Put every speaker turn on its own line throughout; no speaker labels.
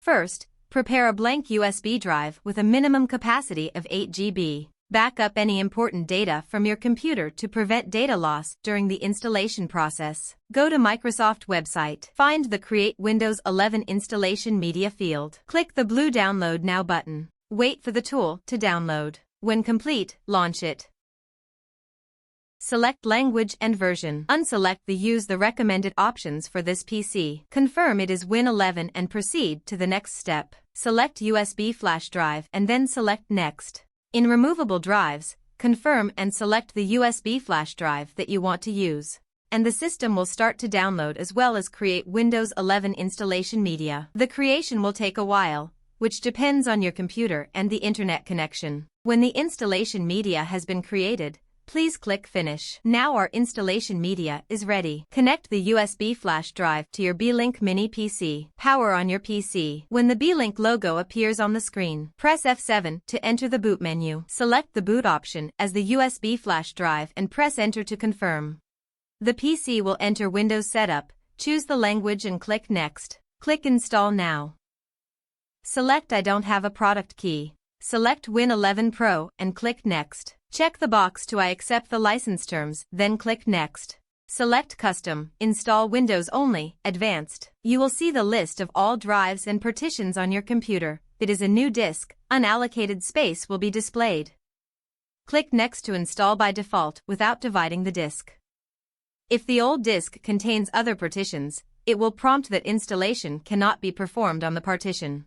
First, prepare a blank USB drive with a minimum capacity of 8 GB. Back up any important data from your computer to prevent data loss during the installation process. Go to Microsoft website. Find the Create Windows 11 Installation Media field. Click the blue Download Now button. Wait for the tool to download. When complete, launch it. Select language and version. Unselect the Use the recommended options for this PC. Confirm it is Win 11 and proceed to the next step. Select USB flash drive and then select Next. In removable drives, confirm and select the USB flash drive that you want to use, and the system will start to download as well as create Windows 11 installation media. The creation will take a while, which depends on your computer and the internet connection. When the installation media has been created, please click Finish. Now our installation media is ready. Connect the USB flash drive to your Beelink Mini PC. Power on your PC. When the Beelink logo appears on the screen, press F7 to enter the boot menu. Select the boot option as the USB flash drive and press Enter to confirm. The PC will enter Windows Setup, choose the language and click Next. Click Install Now. Select I don't have a product key. Select Win 11 Pro and click Next. Check the box to I accept the license terms, then click Next. Select Custom, Install Windows Only, Advanced. You will see the list of all drives and partitions on your computer. If it is a new disk, unallocated space will be displayed. Click Next to install by default without dividing the disk. If the old disk contains other partitions, it will prompt that installation cannot be performed on the partition.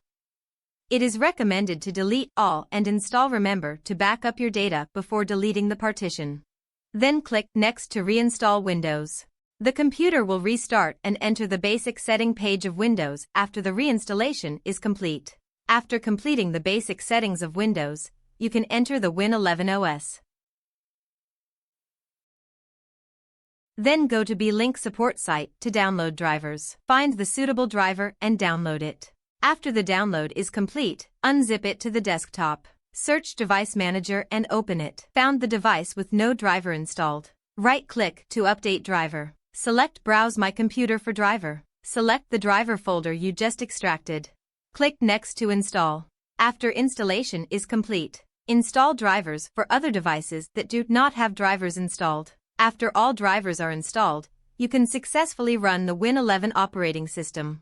It is recommended to delete all and install. Remember to back up your data before deleting the partition. Then click Next to reinstall Windows. The computer will restart and enter the basic setting page of Windows after the reinstallation is complete. After completing the basic settings of Windows, you can enter the Win 11 OS. Then go to Beelink support site to download drivers. Find the suitable driver and download it. After the download is complete, unzip it to the desktop. Search Device Manager and open it. Found the device with no driver installed. Right-click to update driver. Select Browse My Computer for driver. Select the driver folder you just extracted. Click Next to install. After installation is complete, install drivers for other devices that do not have drivers installed. After all drivers are installed, you can successfully run the Win 11 operating system.